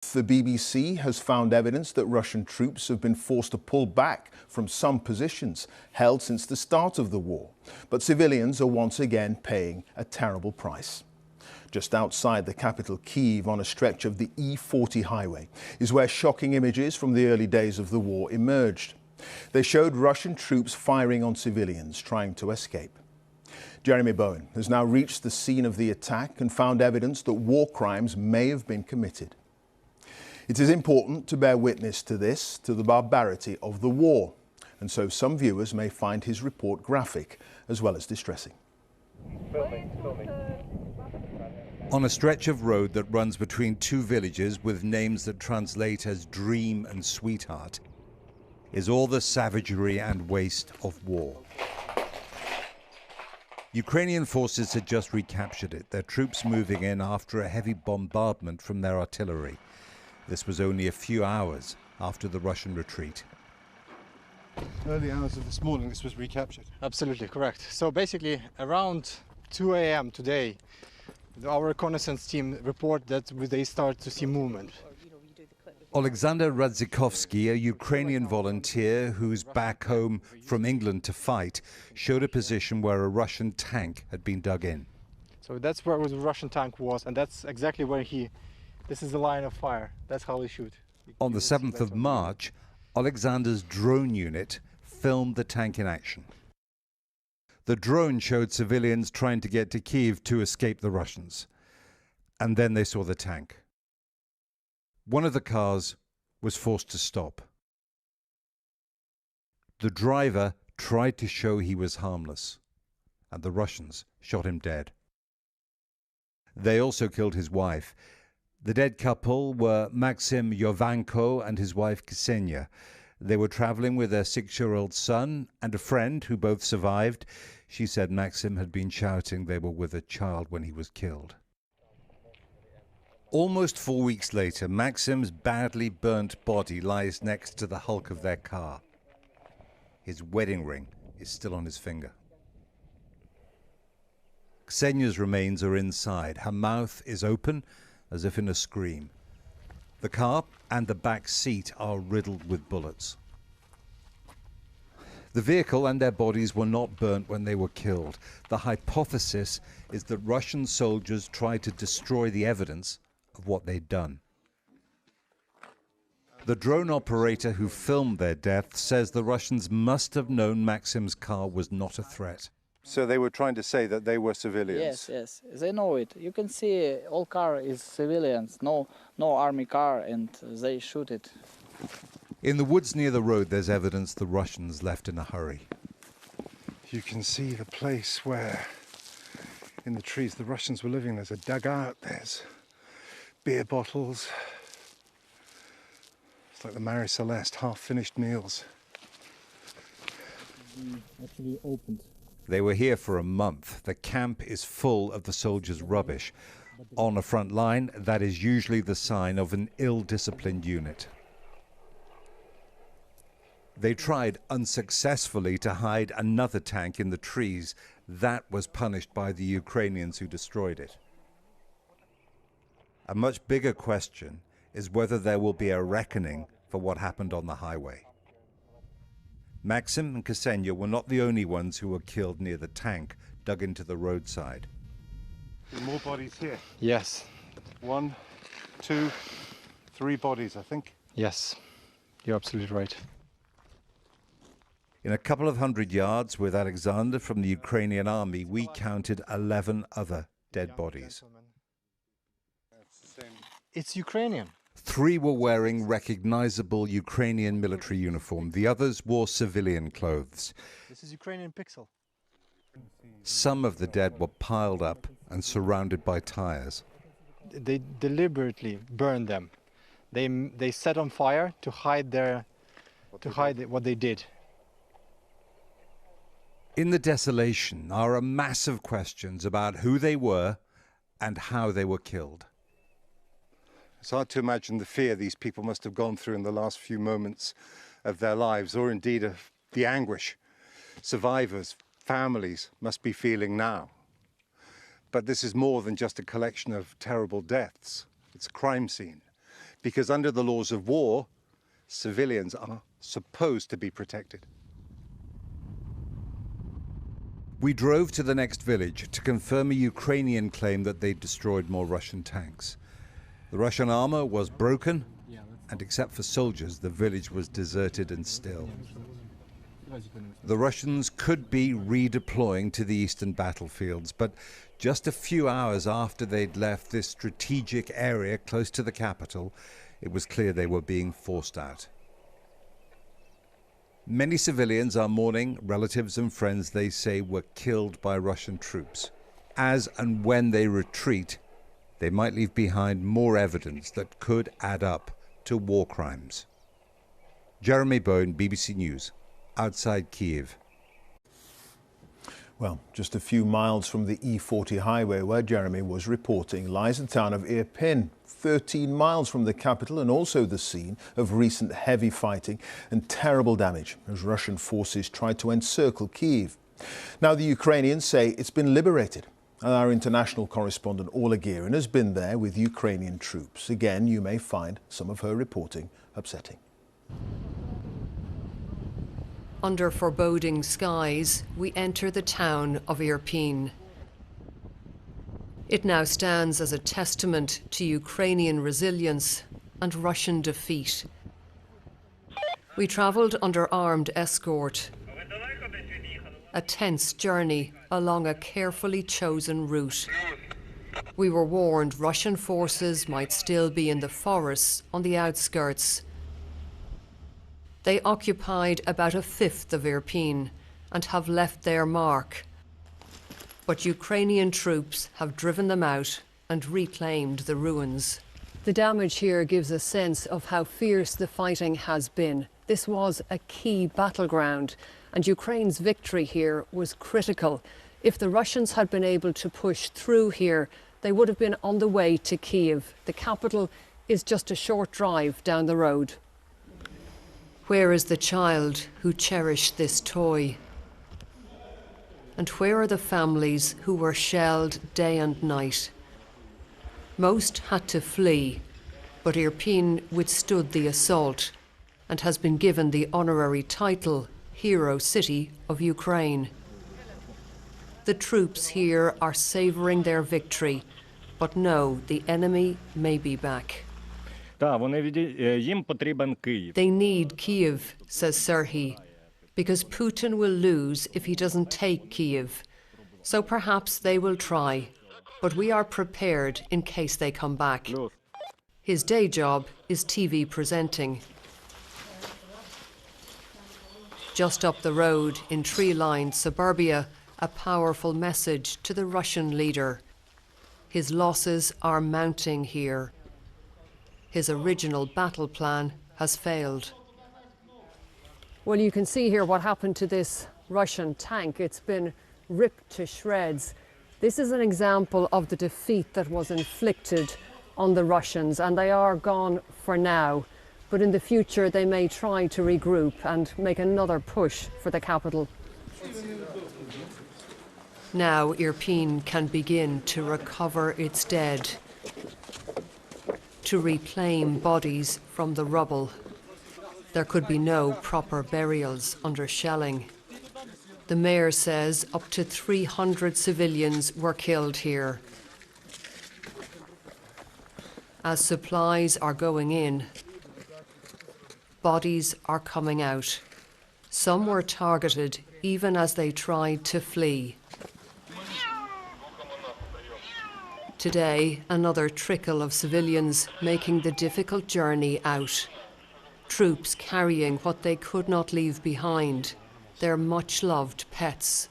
The BBC has found evidence that Russian troops have been forced to pull back from some positions held since the start of the war. But civilians are once again paying a terrible price. Just outside the capital Kyiv, on a stretch of the E40 highway, is where shocking images from the early days of the war emerged. They showed Russian troops firing on civilians trying to escape. Jeremy Bowen has now reached the scene of the attack and found evidence that war crimes may have been committed. It is important to bear witness to this, to the barbarity of the war, and so some viewers may find his report graphic as well as distressing. On a stretch of road that runs between two villages with names that translate as Dream and Sweetheart is all the savagery and waste of war. Ukrainian forces had just recaptured it, their troops moving in after a heavy bombardment from their artillery. This was only a few hours after the Russian retreat. Early hours of this morning, this was recaptured. Absolutely correct. So basically, around 2 a.m. today, our reconnaissance team report that they start to see movement. Alexander Radzikovsky, a Ukrainian volunteer who's back home from England to fight, showed a position where a Russian tank had been dug in. So that's where the Russian tank was, and that's exactly where this is the line of fire. That's how they shoot. On the 7th of March, Alexander's drone unit filmed the tank in action. The drone showed civilians trying to get to Kyiv to escape the Russians. And then they saw the tank. One of the cars was forced to stop. The driver tried to show he was harmless, and the Russians shot him dead. They also killed his wife. The dead couple were Maxim Yovanko and his wife Ksenia. They were traveling with their 6-year-old son and a friend who both survived. She said Maxim had been shouting they were with a child when he was killed. Almost 4 weeks later, Maxim's badly burnt body lies next to the hulk of their car. His wedding ring is still on his finger. Ksenia's remains are inside. Her mouth is open, as if in a scream. The car and the back seat are riddled with bullets. The vehicle and their bodies were not burnt when they were killed. The hypothesis is that Russian soldiers tried to destroy the evidence of what they'd done. The drone operator who filmed their death says the Russians must have known Maxim's car was not a threat. So they were trying to say that they were civilians? Yes, they know it. You can see all car is civilians, no army car, and they shoot it. In the woods near the road, there's evidence the Russians left in a hurry. You can see the place where, in the trees, the Russians were living. There's a dugout, there's beer bottles. It's like the Marie Celeste, half-finished meals. Actually opened. They were here for a month. The camp is full of the soldiers' rubbish. On a front line, that is usually the sign of an ill-disciplined unit. They tried unsuccessfully to hide another tank in the trees. That was punished by the Ukrainians who destroyed it. A much bigger question is whether there will be a reckoning for what happened on the highway. Maxim and Ksenia were not the only ones who were killed near the tank dug into the roadside. There are more bodies here. Yes. 1, 2, 3 bodies, I think. Yes, you're absolutely right. In a couple of 100 yards with Alexander from the Ukrainian army, we counted 11 other dead bodies. It's Ukrainian. 3 were wearing recognizable Ukrainian military uniform. The others wore civilian clothes. This is Ukrainian pixel. Some of the dead were piled up and surrounded by tires. They deliberately burned them. They set on fire to hide what they did. In the desolation are a mass of questions about who they were and how they were killed. It's hard to imagine the fear these people must have gone through in the last few moments of their lives, or indeed of the anguish survivors, families must be feeling now. But this is more than just a collection of terrible deaths. It's a crime scene. because under the laws of war, civilians are supposed to be protected. We drove to the next village to confirm a Ukrainian claim that they'd destroyed more Russian tanks. The Russian armor was broken, and except for soldiers, the village was deserted and still. The Russians could be redeploying to the eastern battlefields, but just a few hours after they'd left this strategic area close to the capital, it was clear they were being forced out. Many civilians are mourning relatives and friends they say were killed by Russian troops. As and when they retreat, they might leave behind more evidence that could add up to war crimes. Jeremy Bone, BBC News, outside Kyiv. Well, just a few miles from the E40 highway where Jeremy was reporting lies the town of Irpin, 13 miles from the capital and also the scene of recent heavy fighting and terrible damage as Russian forces tried to encircle Kyiv. Now the Ukrainians say it's been liberated. And our international correspondent Orla Guerin has been there with Ukrainian troops. Again, you may find some of her reporting upsetting. Under foreboding skies, we enter the town of Irpin. It now stands as a testament to Ukrainian resilience and Russian defeat. We travelled under armed escort. A tense journey along a carefully chosen route. We were warned Russian forces might still be in the forests on the outskirts. They occupied about a fifth of Irpin and have left their mark. But Ukrainian troops have driven them out and reclaimed the ruins. The damage here gives a sense of how fierce the fighting has been. This was a key battleground, and Ukraine's victory here was critical. If the Russians had been able to push through here, they would have been on the way to Kyiv. The capital is just a short drive down the road. Where is the child who cherished this toy? And where are the families who were shelled day and night? Most had to flee, but Irpin withstood the assault and has been given the honorary title Hero City of Ukraine. The troops here are savouring their victory, but know the enemy may be back. They need Kyiv, says Serhiy, because Putin will lose if he doesn't take Kyiv. So perhaps they will try, but we are prepared in case they come back. His day job is TV presenting. Just up the road in tree-lined suburbia, a powerful message to the Russian leader. His losses are mounting here. His original battle plan has failed. Well, you can see here what happened to this Russian tank. It's been ripped to shreds. This is an example of the defeat that was inflicted on the Russians, and they are gone for now. But in the future, they may try to regroup and make another push for the capital. Now Irpin can begin to recover its dead, to reclaim bodies from the rubble. There could be no proper burials under shelling. The mayor says up to 300 civilians were killed here. As supplies are going in, bodies are coming out. Some were targeted even as they tried to flee. Today, another trickle of civilians making the difficult journey out. Troops carrying what they could not leave behind, their much-loved pets.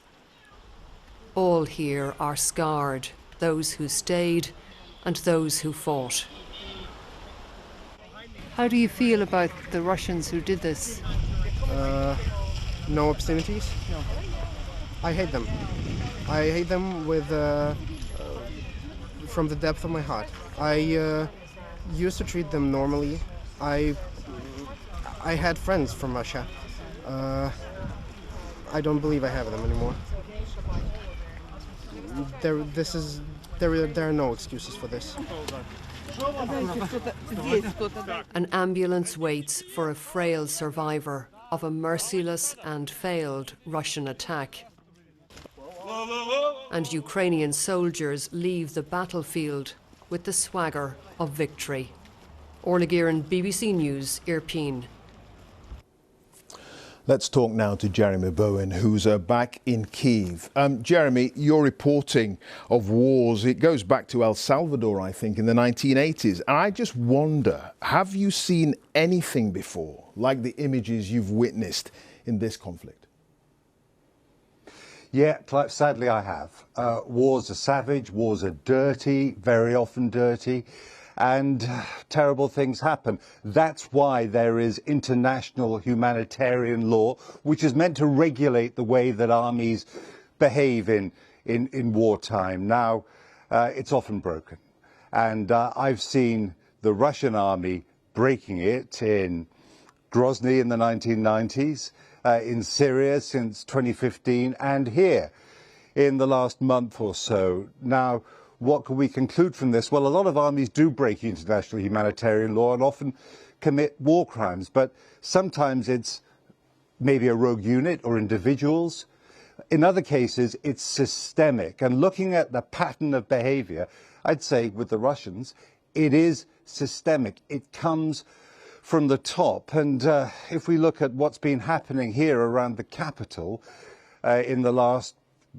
All here are scarred, those who stayed and those who fought. How do you feel about the Russians who did this? No obscenities? No. I hate them. I hate them with from the depth of my heart. I used to treat them normally. I had friends from Russia. I don't believe I have them anymore. There are no excuses for this. An ambulance waits for a frail survivor of a merciless and failed Russian attack. And Ukrainian soldiers leave the battlefield with the swagger of victory. Orla Gearan, BBC News, Irpin. Let's talk now to Jeremy Bowen, who's back in Kyiv. Jeremy, your reporting of wars, it goes back to El Salvador, I think, in the 1980s. And I just wonder, have you seen anything before, like the images you've witnessed in this conflict? Yeah, Clive, sadly I have. Wars are savage, wars are dirty, very often dirty, and terrible things happen. That's why there is international humanitarian law, which is meant to regulate the way that armies behave in wartime. Now, it's often broken. And I've seen the Russian army breaking it in Grozny in the 1990s, in Syria since 2015, and here in the last month or so. Now, what can we conclude from this? Well, a lot of armies do break international humanitarian law and often commit war crimes, but sometimes it's maybe a rogue unit or individuals. In other cases, it's systemic. And looking at the pattern of behavior, I'd say with the Russians, it is systemic. It comes from the top. And if we look at what's been happening here around the capital in the last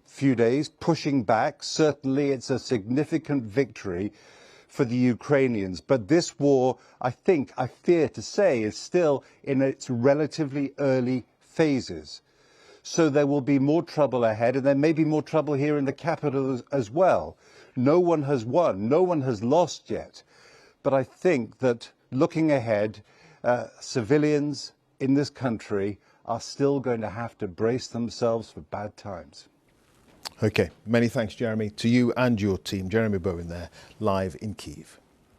few days, pushing back, certainly it's a significant victory for the Ukrainians. But this war, I fear to say, is still in its relatively early phases. So there will be more trouble ahead, and there may be more trouble here in the capital as well. No one has won, no one has lost yet. But I think that looking ahead, civilians in this country are still going to have to brace themselves for bad times. OK, many thanks, Jeremy, to you and your team. Jeremy Bowen there, live in Kyiv.